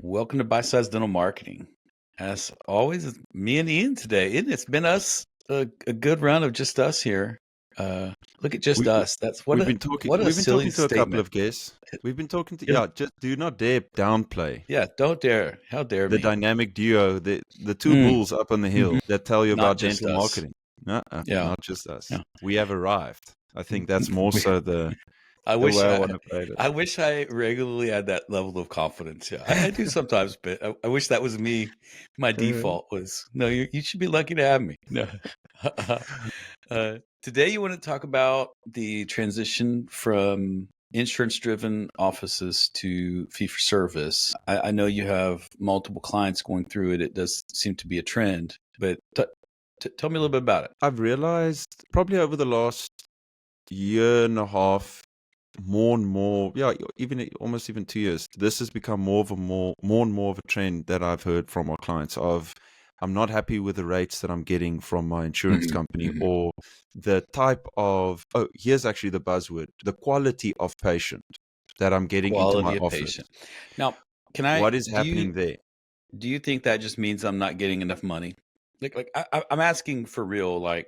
Welcome to Bite Size Dental Marketing. As always, it's me and Ian today. It's been us a good run of just us here. Look at just We us. That's we've been talking. what a We've been silly talking to a couple statement. of guests. We've been talking to Yeah, Just do not dare downplay yeah. Don't dare. How dare the me? dynamic duo, the two Mm, bulls up on the mhm. hill that tell you Not about just dental us. marketing. Yeah, Not just us. yeah. We have arrived. I think that's more We- so I the wish way I I, want to phrase it. I wish I regularly had that level of confidence. Yeah, I do sometimes, but I wish that was me. My Uh, default was no. You should be lucky to have me. No. Today, you want to talk about the transition from insurance-driven offices to fee-for-service. I know you have multiple clients going through it. It does seem to be a trend, but tell me a little bit about it. I've realized probably over the last year and a half, more and more, yeah, even almost even 2 years, this has become more and more of a trend that I've heard from our clients of I'm not happy with the rates that I'm getting from my insurance Mhm, company mhm. or the type of, oh, here's actually the buzzword, the quality of patient that I'm getting into my Quality of office. patient. Now, can I? What is Do you happening there? do you think that just means I'm not getting enough money? I'm asking for real. Like,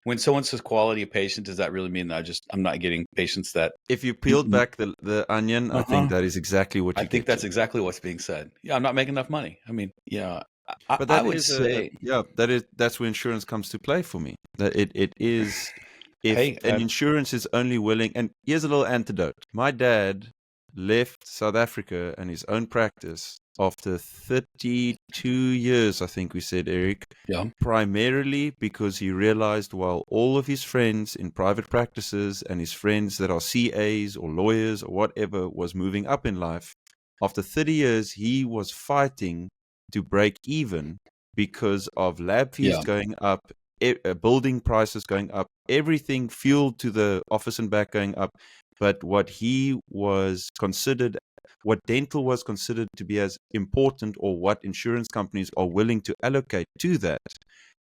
when someone says quality of patient, does that really mean that I'm not getting patients that? If you peeled back the onion, I think Uh-huh. that is exactly what I you think get to. that's exactly what's being said. Yeah, I'm not making enough money. I mean, yeah, But I that would is say, that's where insurance comes to play for me. That it is if hey, an insurance is only willing, and here's a little antidote. My dad left South Africa and his own practice after 32 years, I think we said, Eric, yeah, primarily because he realized while all of his friends in private practices and his friends that are CAs or lawyers or whatever was moving up in life, after 30 years, he was fighting to break even because of lab fees yeah, going up, building prices going up, everything fueled to the office and back going up. But what dental was considered to be as important, or what insurance companies are willing to allocate to that,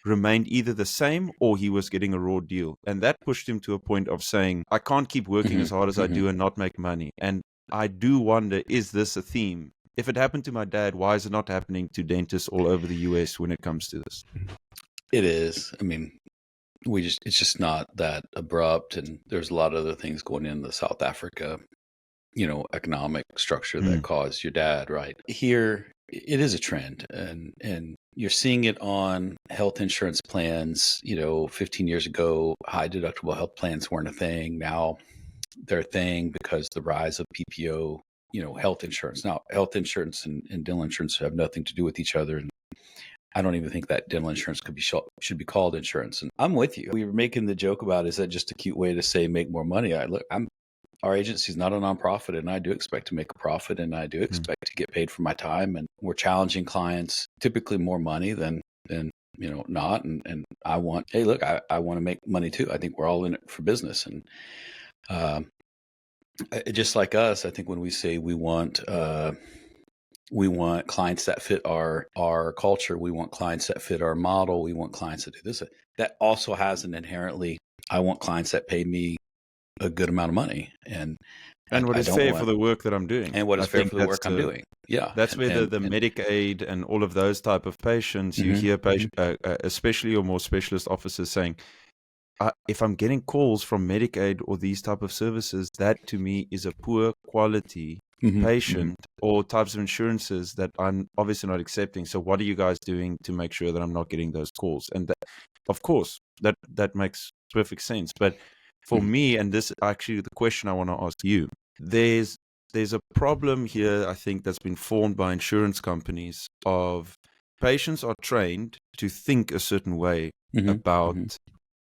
remained either the same or he was getting a raw deal. And that pushed him to a point of saying, I can't keep working hmm as hard as I hmm do and not make money. And I do wonder, is this a theme? If it happened to my dad, why is it not happening to dentists all over the US when it comes to this? it is. I mean, it's just not that abrupt, and there's a lot of other things going in the South Africa, economic structure that Mm. caused your dad, right? Here, it is a trend, and you're seeing it on health insurance plans. 15 years ago, high deductible health plans weren't a thing. Now they're a thing because the rise of PPO, health insurance. Now, health insurance and dental insurance have nothing to do with each other, and I don't even think that dental insurance should be called insurance. And I'm with you. We were making the joke about, is that just a cute way to say make more money? Our agency is not a nonprofit, and I do expect to make a profit, and I do Mm. expect to get paid for my time. And we're challenging clients typically more money than not. And I want, hey, look, I want to make money too. I think we're all in it for business, and um, just like us, I think when we say we want clients that fit our culture, we want clients that fit our model, we want clients that do this. That also has an inherently, I want clients that pay me a good amount of money, and And what I is don't fair for want, the work that I'm doing. and what I is fair think for the work I'm doing. Yeah, that's where the and Medicaid and all of those type of patients, you mhm, hear mhm. especially your more specialist officers saying, if I'm getting calls from Medicaid or these type of services, that to me is a poor quality Mhm, mhm. patient or types of insurances that I'm obviously not accepting. So what are you guys doing to make sure that I'm not getting those calls? And that, of course, that makes perfect sense. But for Mhm. me, and this actually the question I want to ask you, there's a problem here, I think, that's been formed by insurance companies of patients are trained to think a certain way Mhm, mhm. about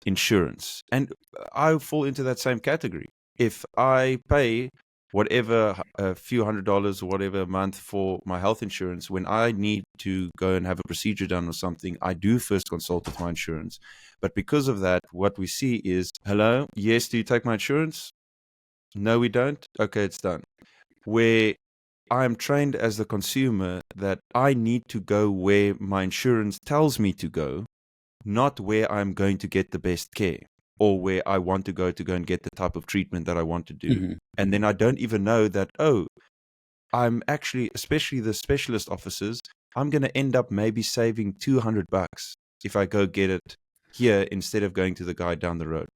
insurance. And I fall into that same category. If I pay whatever, a few $100s or whatever a month for my health insurance, when I need to go and have a procedure done or something, I do first consult with my insurance. But because of that, what we see is, hello, yes, do you take my insurance? No, we don't. Okay, it's done. Where I'm trained as the consumer that I need to go where my insurance tells me to go, not where I'm going to get the best care or where I want to go and get the type of treatment that I want to do. Mhm, And mhm. then I don't even know that, oh, I'm actually, especially the specialist offices, I'm going to end up maybe saving $200 if I go get it here instead of going to the guy down the road.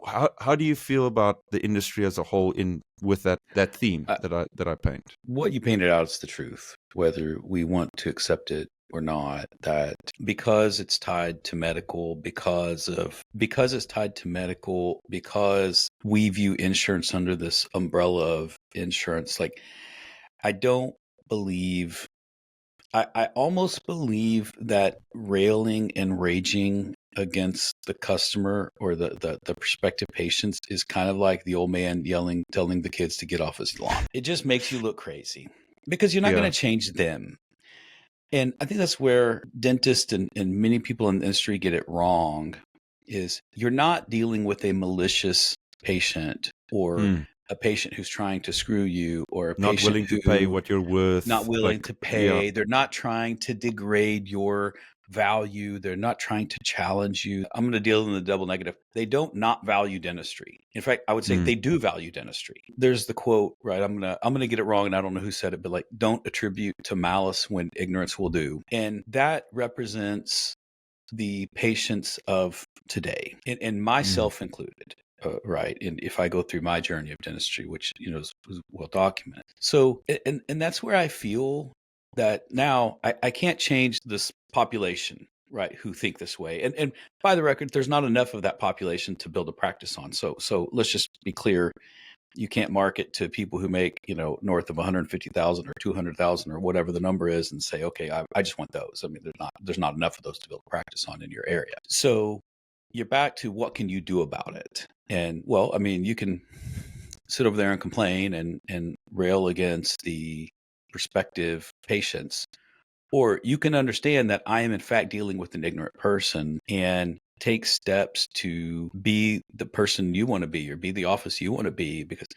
How do you feel about the industry as a whole in with that theme Uh, that I paint? what you painted out is the truth, whether we want to accept it or not, that because it's tied to medical, because it's tied to medical, because we view insurance under this umbrella of insurance, like I don't believe I almost believe that railing and raging against the customer or the prospective patients is kind of like the old man yelling, telling the kids to get off his lawn. It just makes you look crazy because you're not going Yeah. to change them. And I think that's where dentists and many people in the industry get it wrong is you're not dealing with a malicious patient or Mm. a patient who's trying to screw you or a Not patient willing to pay who what you're not worth. willing Like, to yeah. pay. They're not trying to degrade your value. They're not trying to challenge you. I'm going to deal in the double negative. They don't not value dentistry. In fact, I would say Mm. they do value dentistry. There's the quote, right? I'm gonna get it wrong, and I don't know who said it, but like, don't attribute to malice when ignorance will do, and that represents the patients of today, and Mm. myself included. Right. And if I go through my journey of dentistry, which, is well documented. So, and that's where I feel that now I can't change this population, right, who think this way. And by the record, there's not enough of that population to build a practice on. So let's just be clear. You can't market to people who make, north of 150,000 or 200,000 or whatever the number is and say, okay, I just want those. I mean, there's not enough of those to build a practice on in your area. So you're back to what can you do about it? And well, I mean, you can sit over there and complain and rail against the prospective patients, or you can understand that I am in fact dealing with an ignorant person and take steps to be the person you want to be or be the office you want to be. Because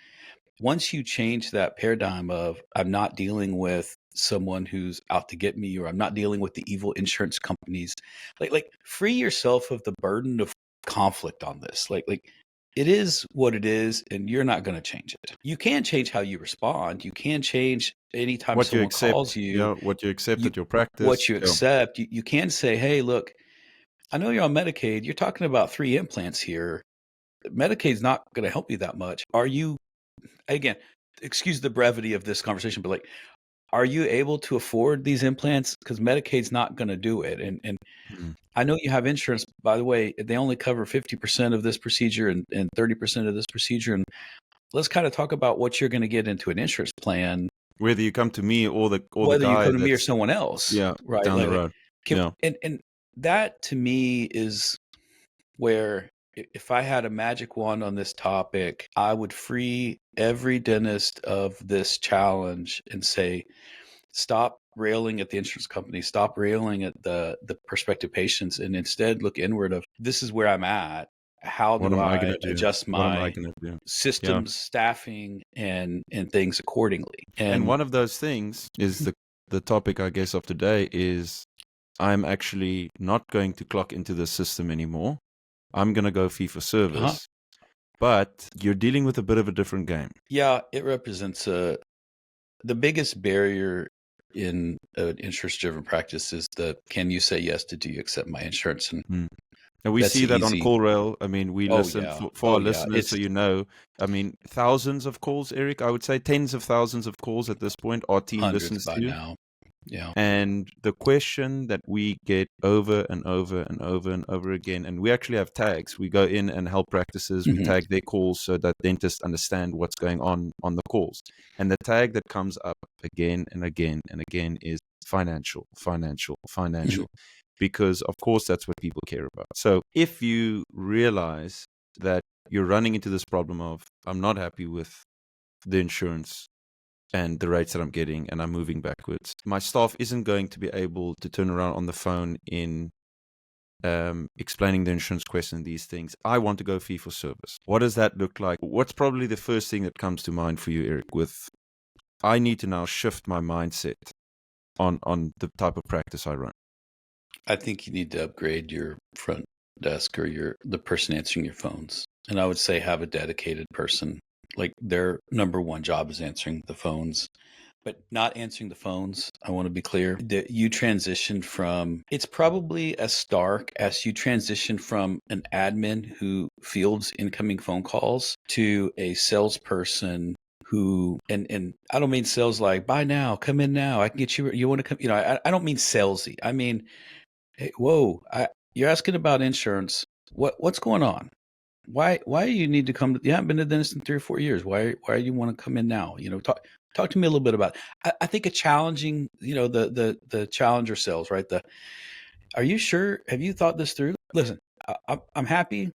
once you change that paradigm of I'm not dealing with someone who's out to get me, or I'm not dealing with the evil insurance companies, like free yourself of the burden of conflict on this. Like it is what it is, and you're not going to change it. You can change how you respond. You can change anytime What you someone calls accept, you, yeah, what you accept you at your practice. what you Yeah. accept. You can say, hey, look, I know you're on Medicaid. You're talking about 3 implants here. Medicaid's not going to help you that much. Are you, again, excuse the brevity of this conversation, but like, are you able to afford these implants? Because Medicaid's not going to do it. And Mm. I know you have insurance, by the way, they only cover 50% of this procedure and 30% of this procedure. And let's kind of talk about what you're going to get into an insurance plan, Whether you come to me or the whether you guy come to me or that's, someone else, yeah, right? down the road. Can, Yeah. and that to me is where if I had a magic wand on this topic, I would free every dentist of this challenge and say, stop railing at the insurance company, stop railing at the prospective patients, and instead look inward of this is where I'm at. How What do am I I gonna do? adjust What am I my gonna do? Yeah. systems, staffing, and things accordingly? And And one of those things is the topic, I guess, of today is I'm actually not going to clock into the system anymore. I'm going to go fee for uh service, but you're dealing with a bit of a different game. yeah, it represents the biggest barrier in an insurance driven practice is the can you say yes to do you accept my insurance? And Mm. And we that's see the that on easy. CallRail. I mean, we Oh listen yeah. for Oh our yeah. listeners, so It's you know. I mean, thousands of calls, Eric. I would say tens of thousands of calls at this point our team hundreds listens by to. now. Yeah. And the question that we get over and over and over and over again, and we actually have tags. We go in and help practices. We Mhm. tag their calls so that dentists understand what's going on the calls. And the tag that comes up again and again and again is financial, financial, Mhm. financial, because of course that's what people care about. So if you realize that you're running into this problem of, I'm not happy with the insurance and the rates that I'm getting, and I'm moving backwards, my staff isn't going to be able to turn around on the phone in explaining the insurance question, these things. I want to go fee for service. What does that look like? What's probably the first thing that comes to mind for you, Eric, with I need to now shift my mindset on the type of practice I run? I think you need to upgrade your front desk or the person answering your phones. And I would say have a dedicated person. Like their number one job is answering the phones, but not answering the phones. I want to be clear that you transitioned from, it's probably as stark as you transition from an admin who fields incoming phone calls to a salesperson who, and I don't mean sales like buy now, come in now, I can get you, you want to come, I don't mean salesy. I mean, hey, whoa, you're asking about insurance. What's going on? Why you need to come to, you haven't been to the dentist in 3 or 4 years. Why you want to come in now? Talk to me a little bit about, I think a challenging, the challenger sales, right? Are you sure? Have you thought this through? Listen, I'm happy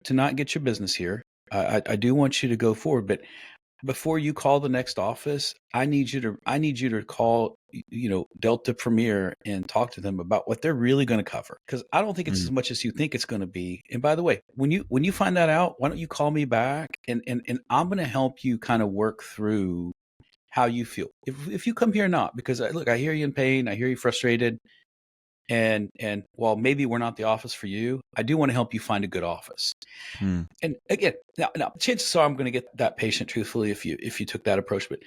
to not get your business here. I do want you to go forward, but before you call the next office, I need you to call, Delta Premier and talk to them about what they're really going to cover. Because I don't think it's Mm. as much as you think it's going to be. And by the way, when you find that out, why don't you call me back, and I'm going to help you kind of work through how you feel. If you come here not, because look, I hear you in pain, I hear you frustrated, and while maybe we're not the office for you, I do want to help you find a good office. Mm. And again, now chances are I'm going to get that patient truthfully if you took that approach, but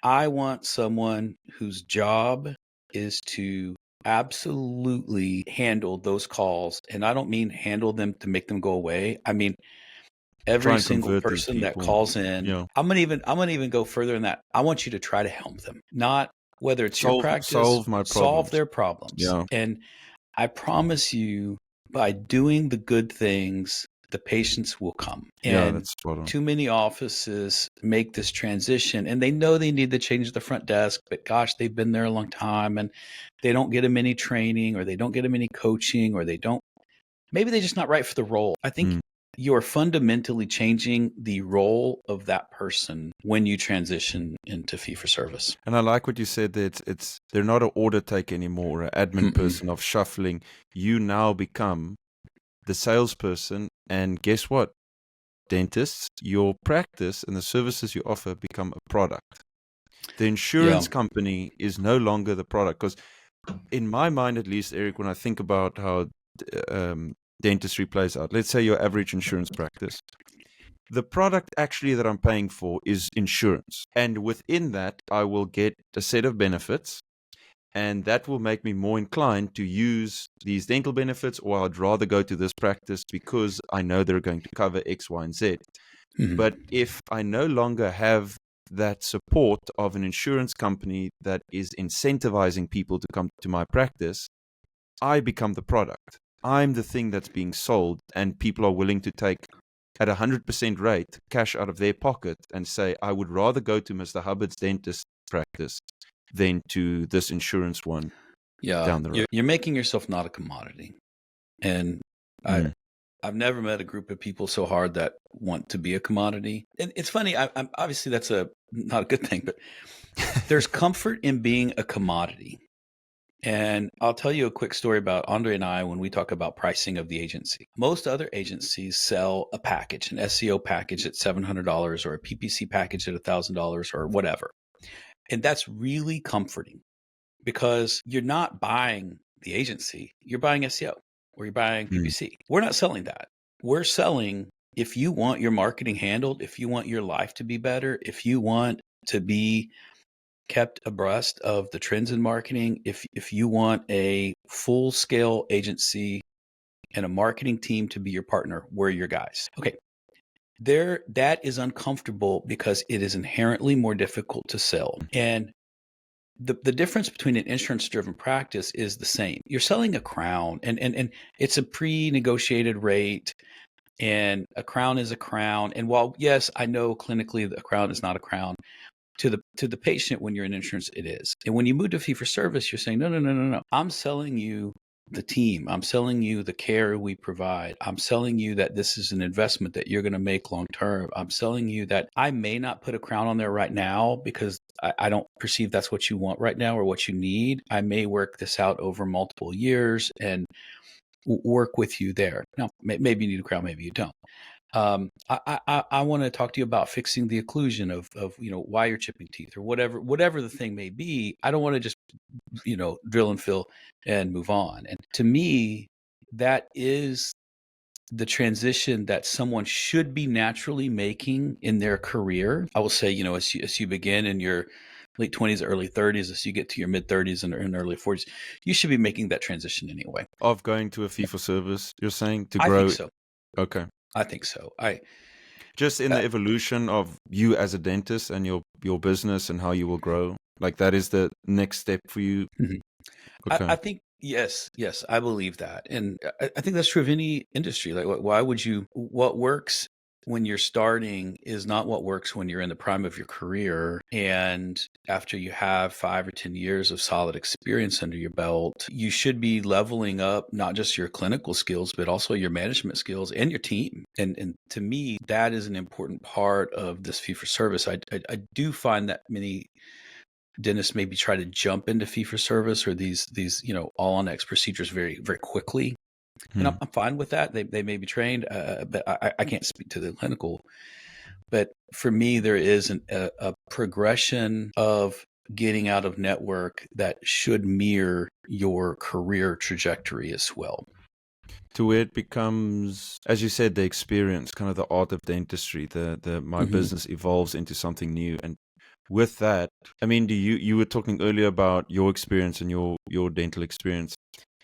I want someone whose job is to absolutely handle those calls. And I don't mean handle them to make them go away. I mean, Try every and single convert these person that people. calls in, Yeah. I'm gonna even go further than that. I want you to try to help them, not whether it's your practice, Solve my solve problems. their problems. Yeah. And I promise you, by doing the good things, the patients will come. Yeah, And that's spot on. too many offices make this transition, and they know they need to change the front desk, but gosh, they've been there a long time, and they don't get them any training, or they don't get them any coaching, or maybe they're just not right for the role. I think Mm. you're fundamentally changing the role of that person when you transition into fee for service. And I like what you said that it's they're not an order taker anymore, or an admin Mm-mm. person of shuffling. You now become the salesperson, and guess what? Dentists, your practice and the services you offer become a product. The Yeah. insurance company is no longer the product. Because in my mind, at least, Eric, when I think about how dentistry plays out, let's say your average insurance practice, the product actually that I'm paying for is insurance. And within that, I will get a set of benefits, and that will make me more inclined to use these dental benefits, or I'd rather go to this practice because I know they're going to cover X, Y, and Z. But Mhm. if I no longer have that support of an insurance company that is incentivizing people to come to my practice, I become the product. I'm the thing that's being sold, and people are willing to take at 100% rate cash out of their pocket and say, I would rather go to Mr. Hubbard's dentist practice than to this insurance one Yeah, down the road. you're making yourself not a commodity. And I Mm. I've never met a group of people so hard that want to be a commodity. And it's funny, I'm obviously that's not a good thing, but there's comfort in being a commodity. And I'll tell you a quick story about Andre and I when we talk about pricing of the agency. Most other agencies sell a package, an SEO package at $700, or a PPC package at $1,000, or whatever. And that's really comforting, because you're not buying the agency, you're buying SEO, or you're buying Mm. PPC. We're not selling that. We're selling, if you want your marketing handled, if you want your life to be better, if you want to be kept abreast of the trends in marketing, if you want a full scale agency and a marketing team to be your partner, we're your guys. Okay. That is uncomfortable because it is inherently more difficult to sell. And the difference between an insurance driven practice is the same. You're selling a crown, and it's a pre-negotiated rate, and a crown is a crown. And while yes, I know clinically the crown is not a crown, to the patient, when you're in insurance, it is. And when you move to fee for service, you're saying, no, no, no, no, no. I'm selling you the team. I'm selling you the care we provide. I'm selling you that this is an investment that you're going to make long term. I'm selling you that I may not put a crown on there right now because I don't perceive that's what you want right now or what you need. I may work this out over multiple years and work with you there. Now, maybe you need a crown, maybe you don't. I want to talk to you about fixing the occlusion of why you're chipping teeth, or whatever the thing may be. I don't want to just drill and fill and move on. And to me, that is the transition that someone should be naturally making in their career. I will say, as you begin in your late 20s, early 30s, as you get to your mid 30s and early 40s, you should be making that transition anyway. Of going to a fee for service, you're saying, to I think grow? so. Okay. I think so. Just in Uh, the evolution of you as a dentist and your business and how you will grow. Like that is the next step for you. mhm. Okay. I think yes, I believe that, and I think that's true of any industry. Like, why would you? What works when you're starting is not what works when you're in the prime of your career. And after you have 5 or 10 years of solid experience under your belt, you should be leveling up not just your clinical skills, but also your management skills and your team. And to me, that is an important part of this fee for service. I do find that many dentists maybe try to jump into fee for service or these all on X procedures very very quickly, and Hmm. I'm fine with that. They may be trained, but I can't speak to the clinical. But for me, there is a progression of getting out of network that should mirror your career trajectory as well. To where it becomes, as you said, the experience, kind of the art of dentistry, the my Hmm. business evolves into something new. And with that, I mean, you were talking earlier about your experience and your dental experience.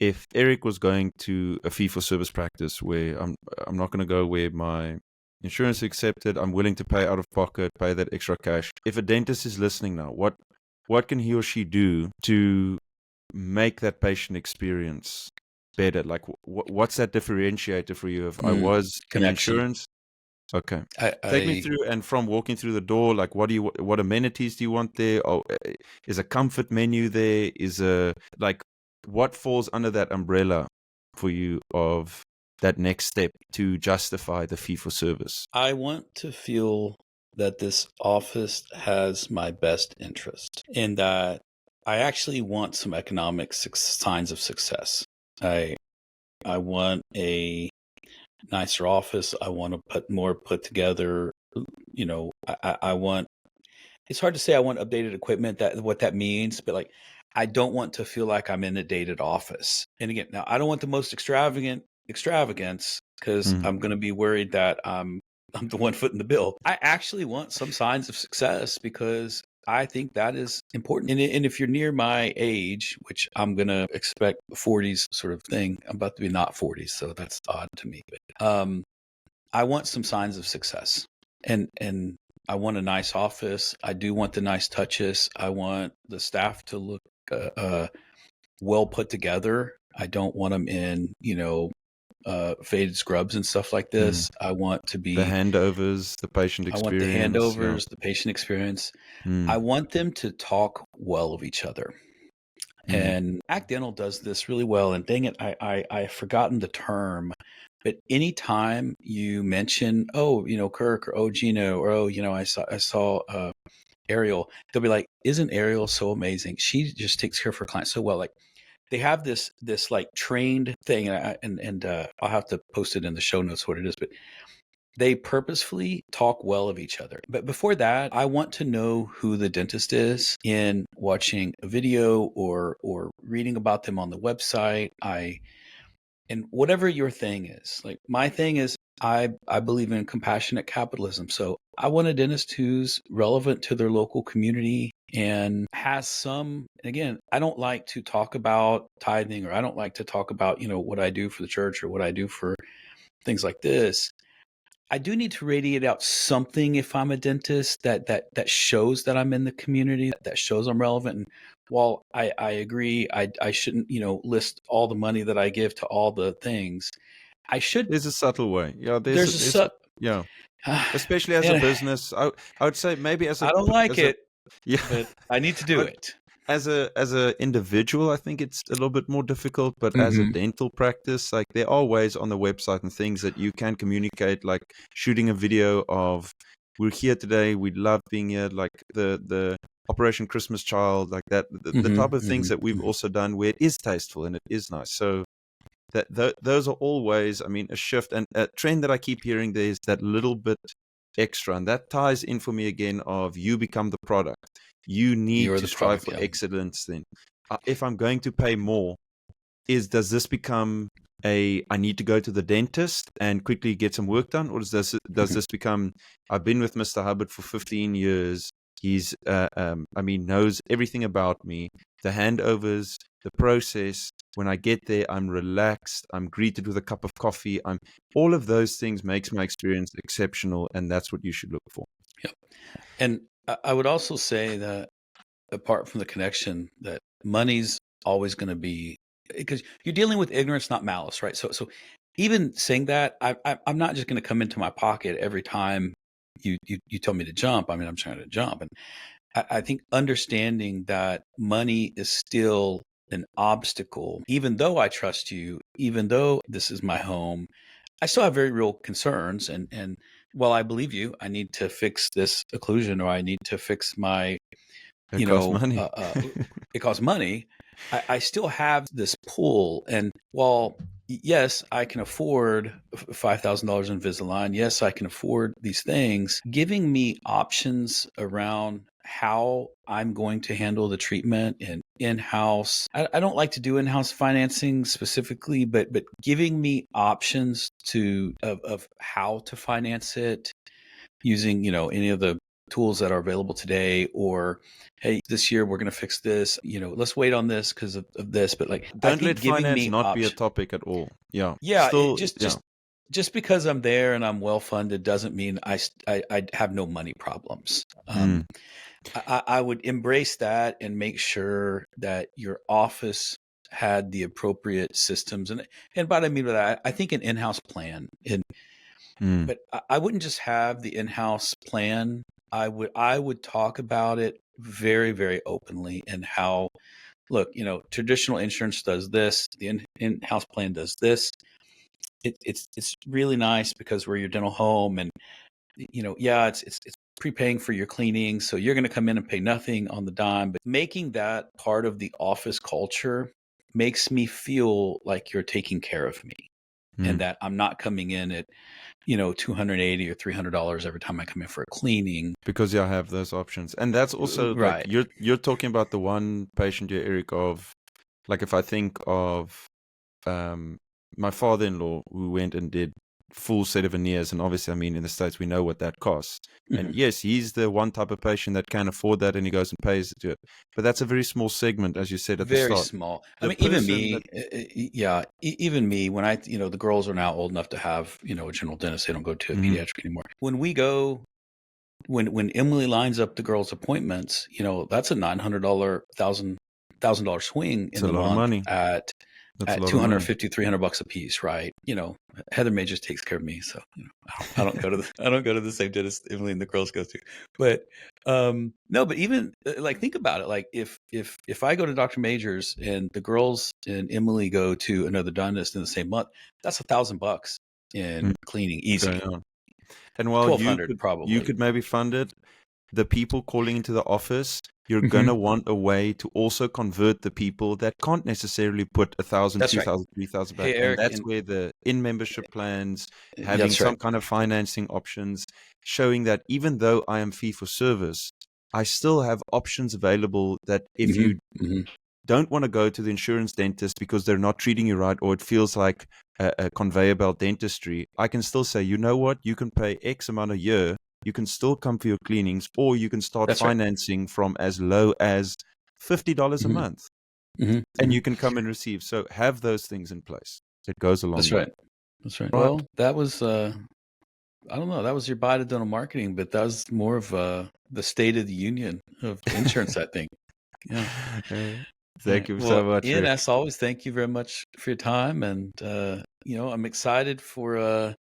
If Eric was going to a fee for service practice where I'm not going to go where my insurance is accepted, I'm willing to pay out of pocket, pay that extra cash. If a dentist is listening now, what can he or she do to make that patient experience better? Like, what's that differentiator for you? If I was in Connection. insurance, okay, I, take me I through. And from walking through the door, like, what amenities do you want there? Oh, is a comfort menu there? Is a like what falls under that umbrella for you of that next step to justify the fee for service? I want to feel that this office has my best interest and that I actually want some economic signs of success. I I want a nicer office. I want to put together. I want. It's hard to say I want updated equipment. That what that means, but like, I don't want to feel like I'm in a dated office. And again, now I don't want the most extravagance because Mm, I'm going to be worried that I'm the one footing the bill. I actually want some signs of success because I think that is important. And if you're near my age, which I'm going to expect 40s sort of thing, I'm about to be not 40s, so that's odd to me. But I want some signs of success, and I want a nice office. I do want the nice touches. I want the staff to look well put together. I don't want them in faded scrubs and stuff like mm. this. The handovers, the patient I want the experience. Yeah. handovers, the patient experience. I Mm, want them to talk well of each other. mm, And Act Dental does this really well. And dang it, I've forgotten the term. But anytime you mention, oh, Kirk, or oh, Gino, or oh, I saw Ariel, they'll be like, isn't Ariel so amazing? She just takes care of her clients so well. Like they have this like trained thing, and I'll have to post it in the show notes what it is, but they purposefully talk well of each other. But before that, I want to know who the dentist is in watching a video or reading about them on the website. And whatever your thing is, like my thing is I believe in compassionate capitalism. So I want a dentist who's relevant to their local community and has some, and again, I don't like to talk about tithing, or I don't like to talk about, what I do for the church or what I do for things like this. I do need to radiate out something if I'm a dentist that shows that I'm in the community, that shows I'm relevant. And while I agree, I shouldn't list all the money that I give to all the things. I should. there's a subtle way. Yeah, There's a there's su- yeah, especially as a and business. I would say maybe I don't like as a it, yeah, but I need to do but it. as a individual, I think it's a little bit more difficult. But as a Hmm. dental practice, like there are ways on the website and things that you can communicate, like shooting a video of we're here today, we love being here, like the Operation Christmas Child, like that, the Hmm. type of things Hmm. that we've Hmm. also done where it is tasteful and it is nice. So those are always, I mean, a shift and a trend that I keep hearing. There's that little bit extra, and that ties in for me again of you become the product. You need You're to the strive product, for yeah. excellence. Then, if I'm going to pay more, does this become I need to go to the dentist and quickly get some work done, or does this become, I've been with Mr. Hubbard for 15 years. He's knows everything about me, the handovers, the process. When I get there, I'm relaxed. I'm greeted with a cup of coffee. All of those things makes my experience exceptional, and that's what you should look for. Yep. And I would also say that apart from the connection, that money's always going to be, because you're dealing with ignorance, not malice, right? So even saying that, I'm not just going to come into my pocket every time you tell me to jump. I mean, I'm trying to jump, and I think understanding that money is still an obstacle, even though I trust you, even though this is my home, I still have very real concerns. And while I believe you, I need to fix this occlusion, or I need to fix my, It costs money. it costs money. I still have this pull. And while, yes, I can afford $5,000 Invisalign, yes, I can afford these things, giving me options around how I'm going to handle the treatment and in-house. I don't like to do in-house financing specifically, but giving me options of how to finance it using, any of the tools that are available today, or hey, this year we're going to fix this, let's wait on this because of this. But like, I Don't think let giving finance me not be a options. topic at all. Yeah. Yeah, it Still, yeah. just because I'm there and I'm well funded doesn't mean I have no money problems. I would embrace that and make sure that your office had the appropriate systems. And what I mean by that, I think an in-house plan. But I wouldn't just have the in-house plan. I would talk about it very, very openly, and how, look, traditional insurance does this, the in-house plan does this. It's really nice because we're your dental home, and yeah, it's prepaying for your cleaning, so you're going to come in and pay nothing on the dime. But making that part of the office culture makes me feel like you're taking care of me, and that I'm not coming in at $280 or $300 every time I come in for a cleaning. Because I have those options. And that's also like Right. you're talking about the one patient here, Eric, of like, if I think of my father-in-law who went and did full set of veneers, and obviously, I mean, in the States we know what that costs. And yes, he's the one type of patient that can afford that, and he goes and pays to it. But that's a very small segment, as you said at the Very start. small. I The mean, even person that me, yeah, even me, when the girls are now old enough to have, a general dentist, they don't go to a pediatric anymore. When we go, when Emily lines up the girls' appointments, that's a $900, $1,000 swing it's in a the lot of month money. That's a lot of money. 250, $300 a piece, right? Heather May just takes care of me, so I don't go to the same dentist Emily and the girls go to. But no, but even like, think about it. Like, if I go to Dr. Majors and the girls and Emily go to another dentist in the same month, that's $1,000 in cleaning, easy. Going on. And while 1,200 you probably. could maybe fund it, the people calling into the office, you're Mm-hmm. gonna want a way to also convert the people that can't necessarily put 1,000, That's right. 2,000, 3,000 back. Hey, And Eric, that's and where the in-membership plans, having that's some right. kind of financing options, showing that even though I am fee for service, I still have options available that if Mm-hmm. you Mm-hmm. don't want to go to the insurance dentist because they're not treating you right, or it feels like a conveyor belt dentistry, I can still say, you know what, you can pay X amount a year, you can still come for your cleanings, or you can start That's right. financing from as low as $50 a Mm-hmm. month, Mm-hmm. and Mm-hmm. you can come and receive. So have those things in place. It goes a long That's way. right. That's right. Right. Well, that was I don't know, that was your bite of dental marketing, but that was more of the state of the union of insurance, I think. Yeah. All Thank right. you so Well, much, Ian, Rick. as always, thank you very much for your time, and I'm excited for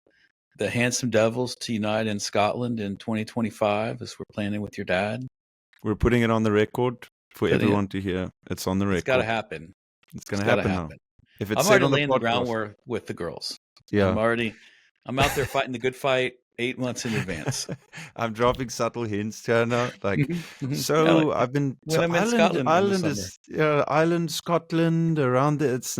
the Handsome Devils to unite in Scotland in 2025, as we're planning with your dad. We're putting it on the record for Putting it, everyone to hear. It's on the it's got to record. happen. It's going It's to got to happen now. happen. If it's I'm said already on the laying the podcast, groundwork with the girls. yeah. I'm out there fighting the good fight 8 months in advance. I'm dropping subtle hints here now. Like, Yeah, like so I've been when to I'm in Ireland. Scotland in the Ireland summer. is Ireland, Scotland, around it. It's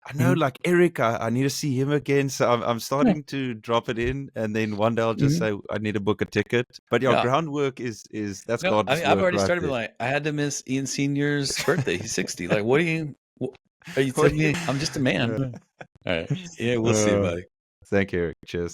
I know, Mhm. like Eric, I need to see him again. So I'm Yeah. starting to drop it in, and then one day I'll just Mhm. say I need to book a ticket. But yeah, Yeah. groundwork is that's No, I God's mean, I've work already right started. there. Like, I had to miss Ian Senior's birthday. He's 60. Like, what do you? Are you telling me I'm just a man? Uh, All right. Yeah, we'll see, uh, buddy. Thank you, Eric. Cheers.